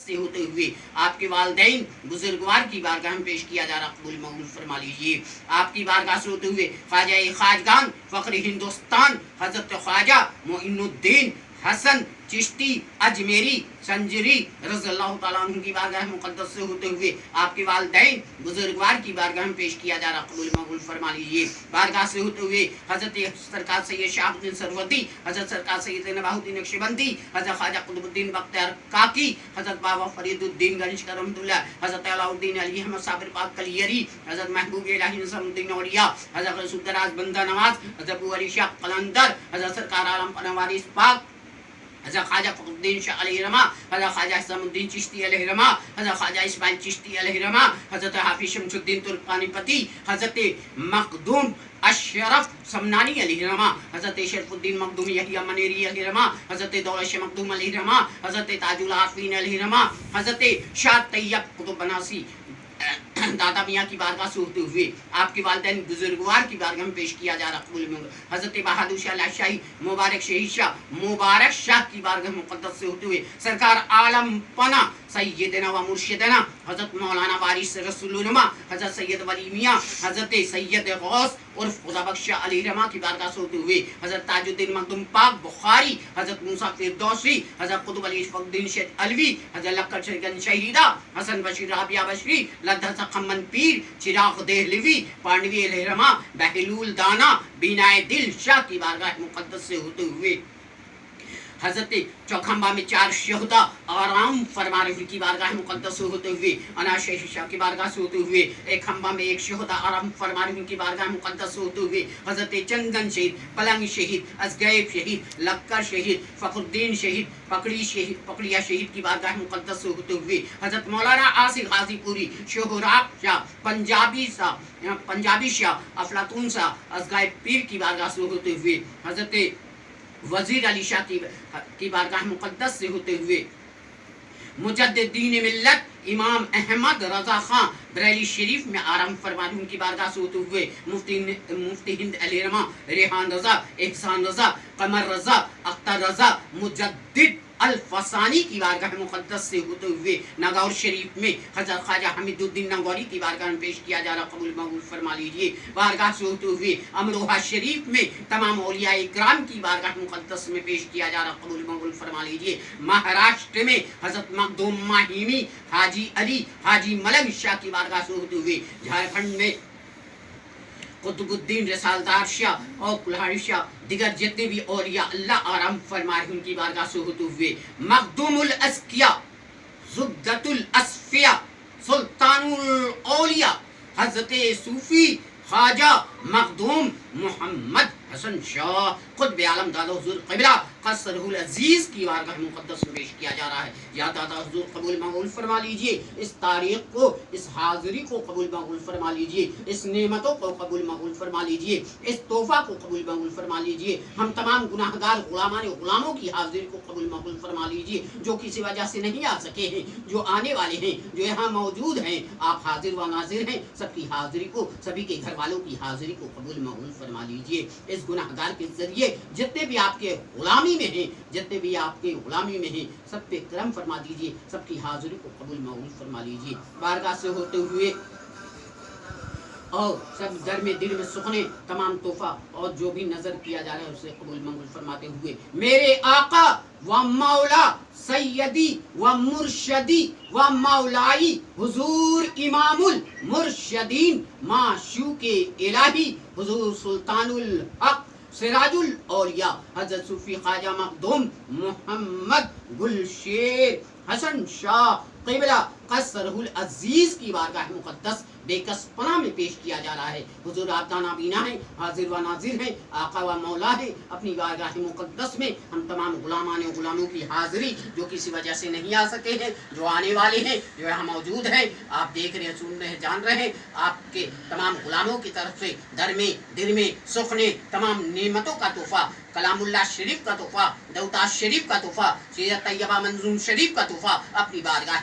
سے ہوتے ہوئے آپ کے والدین بزرگوار کی بارگاہ میں پیش کیا جا رہا قبول مقبول فرما لیجیے. آپ کی بارگاہ سے ہوتے ہوئے خواجہ خواجگان فخر ہندوستان حضرت خواجہ معین الدین حسن چشتی اجمیری سنجری رضی اللہ تعالیٰ عنہ کی بارگاہ مقدس سے ہوتے ہوئے آپ کے والدین بزرگوار کی بارگاہ میں پیش کیا جا رہا قبول مقبول فرما لیجیے. بارگاہ سے ہوتے ہوئے حضرت سرکار سید شہاب الدین سروردی, حضرت سرکار سید نواح الدین نقشبندی, حضرت خواجہ قطب الدین بختیار کاکی, حضرت بابا فرید الدین گنج رحمۃ اللہ, حضرت علاء الدین علی احمد صابر پاک کلیری, حضرت محبوب الہی نصر الدین اولیاء, حضرت رسول دراز بندہ نواز, حضرت ابو علی شاہ قلندر, حضرت سرکار عالم پنوارث پاک, حضرت خواجہ فخر الدین شاہ علیہ رحمہ, حضرت خواجہ حسام الدین چشتی علیہ رحمہ, حضرت خواجہ اسماعیل چشتی علیہ رحمہ, حضرت حافظ شمس الدین ترکانی پتی, حضرت مخدوم اشرف سمنانی علیہ رحمہ, حضرت شرف الدین مخدوم یحییٰ منیری علیہ رحمہ, حضرت دولت شاہ مخدوم علیہ رحمہ, حضرت تاج العارفین علیہ رحمہ, حضرت شاہ طیب قطب بناسی دادا میاں کی بارگاہ سے ہوتے ہوئے آپ کے والدین بزرگوار کی بارگاہ میں پیش کیا جا رہا قبول منظور, حضرت بہادر شاہ لاشاہی مبارک شہید شاہ مبارک شاہ کی بارگاہ مقدس سے ہوتے ہوئے سرکار عالم پناہ سیدنا و مرشدنا حضرت مولانا وارث رسول العلماء حضرت سید ولی میاں, حضرت سید غوث عرف خدا بخش علی رحمہ کی بارگاہ سے ہوتے ہوئے حضرت تاج الدین مخدوم پاک بخاری, حضرت موسیٰ فردوسی, حضرت قطب علی اشفاق الدین شیخ علوی, حضرت لکڑ شریگن شہیدہ حسن بشیر رابعہ بشری, لدھر خمن پیر چراغ دہلوی پانڈوی علیہ رحمہ, بہلول دانا بینائے دل شاہ کی بارگاہ مقدس سے ہوتے ہوئے حضرت چوکھمبا میں 4 شہداء آرام فرما رہے کی بارگاہ مقدس سے ہوتے ہوئے انا شہید شاہ کی بارگاہ سے ہوتے ہوئے ایک کھمبا میں 1 شہداء آرام فرما رہے کی بارگاہ مقدس سے ہوتے ہوئے حضرت چندن شہید, پلنگ شہید, ازگیب شہید, لکر شہید, فخر الدین شہید, پکڑیا شہید کی بارگاہ مقدس سے ہوتے ہوئے حضرت مولانا عاصف غازی پوری شہراب شاہ پنجابی شاہ افلاطون شاہ ازگائب پیر کی بارگاہ سے ہوتے ہوئے حضرت وزیر علی شاہ کی بارگاہ مقدس سے ہوتے ہوئے مجدد دین ملت امام احمد رضا خان بریلی شریف میں آرام فرما رہے کی بارگاہ سے ہوتے ہوئے مفتی ہند علی رحمہ, ریحان رضا, احسان رضا, قمر رضا, اختر رضا مجدد الفسانی کی بارگاہ مقدس سے ہوتے ہوئے ناگور شریف میں حضرت خواجہ حمید الدین نگوری کی بارگاہ میں پیش کیا جا رہا قبول مقبول فرما لیجیے. بارگاہ سے ہوتے ہوئے امروہہ شریف میں تمام اولیاء اکرام کی بارگاہ مقدس میں پیش کیا جا رہا قبول مقبول فرما لیجیے. مہاراشٹر میں حضرت مخدوم ماہیمی حاجی علی حاجی ملنگ شاہ کی بارگاہ سے ہوتے ہوئے جھارکھنڈ میں قطب الدین رسالدار شاہ اور کلہاڑی شاہ دیگر جتنے بھی اولیاء اللہ آرام فرما رہے ان کی بارگاہ سے ہوتے ہوئے مخدوم الاسکیاء زبدۃ الاسفیاء سلطان الاولیاء حضرت صوفی خواجہ مخدوم محمد حسن شاہ قطب عالم دادا حضور قبلہ قصرہ العزیز کی بارگاہ مقدس میں پیش کیا جا رہا ہے. یا دادا حضور قبول مقبول فرما لیجئے, اس تاریخ کو, اس حاضری کو قبول مقبول فرما لیجئے, اس نعمتوں کو قبول مقبول فرما لیجئے, اس تحفہ کو قبول مقبول فرما لیجئے. ہم تمام گناہگار غلاموں کی حاضری کو قبول مقبول فرما لیجئے, جو کسی وجہ سے نہیں آ سکے ہیں, جو آنے والے ہیں, جو یہاں موجود ہیں. آپ حاضر و ناظر ہیں, سب کی حاضری کو, سبھی کے گھر والوں کی حاضری کو قبول مقبول فرما لیجئے. اس گناہگار کے ذریعے جتنے بھی آپ کے غلامی میں ہیں, جتنے بھی آپ کے غلامی میں ہیں, سب پہ کرم فرما دیجئے, سب کی حاضری کو قبول مقبول فرما لیجئے. بارگاہ سے ہوتے ہوئے اور سب در میں دل میں سکھنے تمام تحفہ اور جو بھی نظر کیا جا رہا ہے اسے قبول منظور فرماتے ہوئے میرے آقا و مولا سیدی و مرشدی و مولائی حضور امام المرشدین معشوق الہی حضور سلطان الحق سراج الاولیاء حضرت صوفی خواجہ مخدوم محمد گلشیر حسن شاہ قبلہ قصرہ العزیز کی بارگاہ مقدس بے کس پناہ میں پیش کیا جا رہا ہے. حضور آپ دانا بینا ہیں, حاضر و ناظر ہیں, آقا و مولا ہیں. اپنی بارگاہ مقدس میں ہم تمام غلاموں کی حاضری جو کسی وجہ سے نہیں آ سکے ہیں, جو آنے والے ہیں, جو یہاں موجود ہیں, آپ دیکھ رہے ہیں, سن رہے ہیں, جان رہے ہیں. آپ کے تمام غلاموں کی طرف سے در میں دل میں سکھنے تمام نعمتوں کا تحفہ, کلام اللہ شریف کا تحفہ, دوتاش شریف کا تحفہ, سیرت طیبہ منظوم شریف کا تحفہ اپنی بارگاہ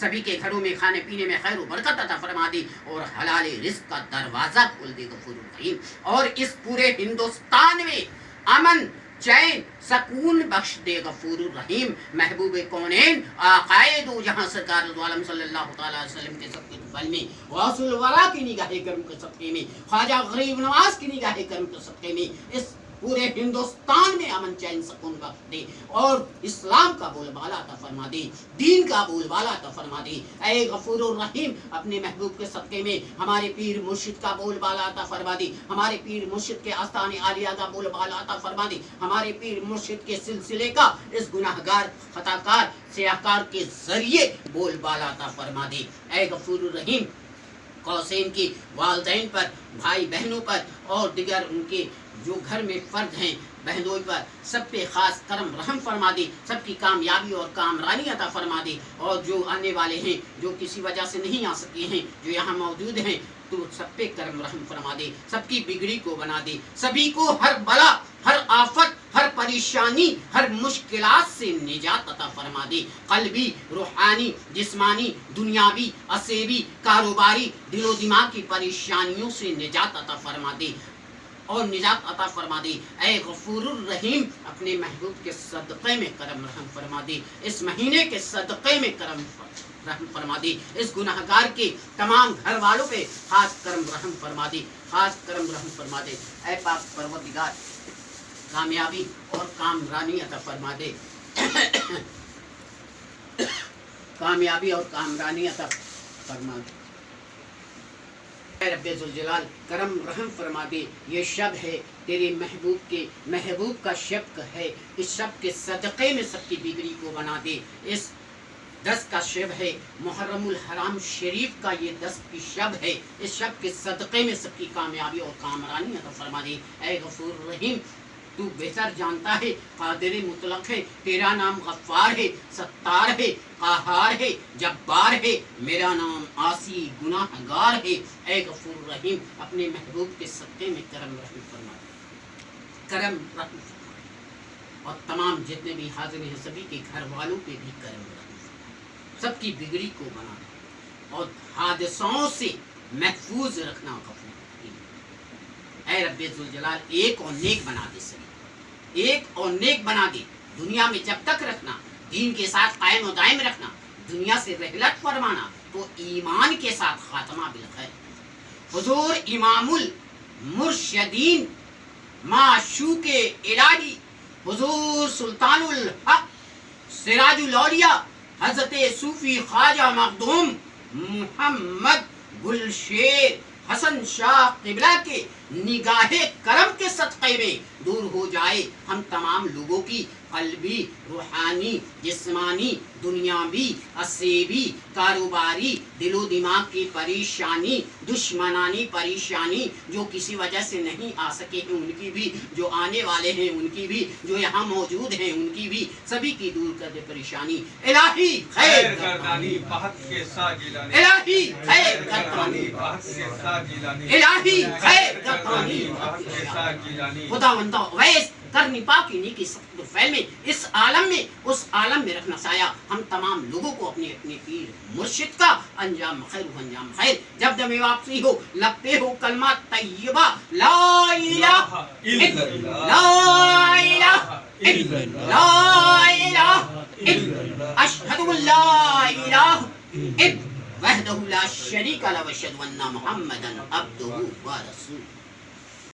سبھی کے گھروں میں کھانے پینے میں خیر و برکت عطا فرما دے اور حلال رزق کا دروازہ کھول دے غفور الرحیم، اور اس پورے ہندوستان میں امن چین سکون بخش دے غفور الرحیم۔ محبوب کونین آقائے دو جہاں سرکار دو عالم صلی اللہ تعالیٰ علیہ وسلم کے صدقے طفیل میں، غوث الورا کی نگاہ کرم کے صدقے میں، خواجہ غریب نواز کی نگاہ کرم کے صدقے میں اس پورے ہندوستان میں امن چین سکون بخش دے اور اسلام کا بول بالا عطا فرما دے، دین کا بول بالا عطا فرما دے۔ اے غفور الرحیم اپنے محبوب کے صدقے میں ہمارے پیر مرشد کا بول بالا عطا فرما دے، ہمارے پیر مرشد کے آستان عالیہ کا بول بالا عطا فرما دے، ہمارے پیر مرشد کے سلسلے کا اس گناہگار خطاکار سیاہکار کے ذریعے بول بالا عطا فرما دے۔ اے غفور الرحیم قوسین کی والدین پر، بھائی بہنوں پر اور دیگر ان کے جو گھر میں فرد ہیں بہنوئی پر، سب پہ خاص کرم رحم فرما دے، سب کی کامیابی اور کامرانی عطا فرما دے، اور جو آنے والے ہیں جو کسی وجہ سے نہیں آ سکے ہیں جو یہاں موجود ہیں تو سب پہ کرم رحم فرما دے، سب کی بگڑی کو بنا دے، سبھی کو ہر بلا ہر آفت ہر پریشانی ہر مشکلات سے نجات عطا فرما دے، قلبی روحانی جسمانی دنیاوی عصیبی کاروباری دل و دماغ کی پریشانیوں سے نجات عطا فرما دے اور نجات عطا فرما دے۔ اے غفور الرحیم اپنے محبوب کے صدقے میں کرم رحم فرما دے، اس مہینے کے صدقے میں کرم رحم فرما دے، اس گناہگار کے تمام گھر والوں پہ خاص کرم رحم فرما دے، خاص کرم رحم فرما دے۔ اے پاک پروردگار کامیابی اور کامرانی عطا فرما دے، کامیابی اور کامرانی عطا فرما دے۔ اے رب ذوالجلال کرم رحم فرما دے، یہ شب ہے تیرے محبوب کا شب ہے، اس شب کے صدقے میں سب کی بگڑی کو بنا دے۔ اس 10 کا شب ہے محرم الحرام شریف کا، یہ 10 کی شب ہے، اس شب کے صدقے میں سب کی کامیابی اور کامرانی عطا فرما دے۔ اے غفور الرحیم تو بہتر جانتا ہے، قادر مطلق ہے، تیرا نام غفار ہے، ستار ہے، قہار ہے، جبار ہے، میرا نام عاصی گناہ گار ہے۔ اے غفور الرحیم اپنے محبوب کے صدقے میں کرم رحم فرما دے، کرم رحم فرما دے، اور تمام جتنے بھی حاضر ہیں سبھی کے گھر والوں پہ بھی کرم رحم فرما دے، سب کی بگڑی کو بنا دے اور حادثوں سے محفوظ رکھنا غفور الرحیم۔ اے رب ذوالجلال ایک اور نیک بنا دے، سبھی ایک اور نیک بنا دے، دنیا میں جب تک رکھنا، دین کے ساتھ قائم و دائم رکھنا، دنیا سے رحلت فرمانا تو ایمان کے ساتھ خاتمہ بالخیر۔ حضور امام المرشدین معشوق الہی حضور سلطان الحق سراج الاولیاء حضرت صوفی خواجہ مخدوم محمد گلشیر حسن شاہ قبلہ کے نگاہ کرم کے صدقے میں دور ہو جائے ہم تمام لوگوں کی قلبی روحانی جسمانی دنیاوی عصیبی کاروباری دل و دماغ کی پریشانی دشمنانی پریشانی جو کسی وجہ سے نہیں آ سکے ہیں ان کی بھی، جو آنے والے ہیں ان کی بھی، جو یہاں موجود ہیں ان کی بھی، سبھی کی دور کر دے پریشانی۔ الہی خیر گردانی بہت کے ساتھ جیلانی، الہی خیر گردانی بہت کے ساتھ جیلانی، الہی خیر گردانی بہت کے ساتھ جیلانی۔ خداوند ویس کرنی پاکی نیکی سب فیل میں اس عالم میں اس عالم میں رکھنا سایہ ہم تمام لوگوں کو اپنے اپنے پیر مرشد کا انجام خیر و انجام خیر۔ جب جب واپسی ہو لب پہ ہو کلمہ طیبہ لا الہ الا اللہ لا الہ الا اللہ لا الہ الا اللہ اشہد ان لا الہ الا وحدہ لا شریک لہ واشہد ان محمدا عبدہ ورسولہ۔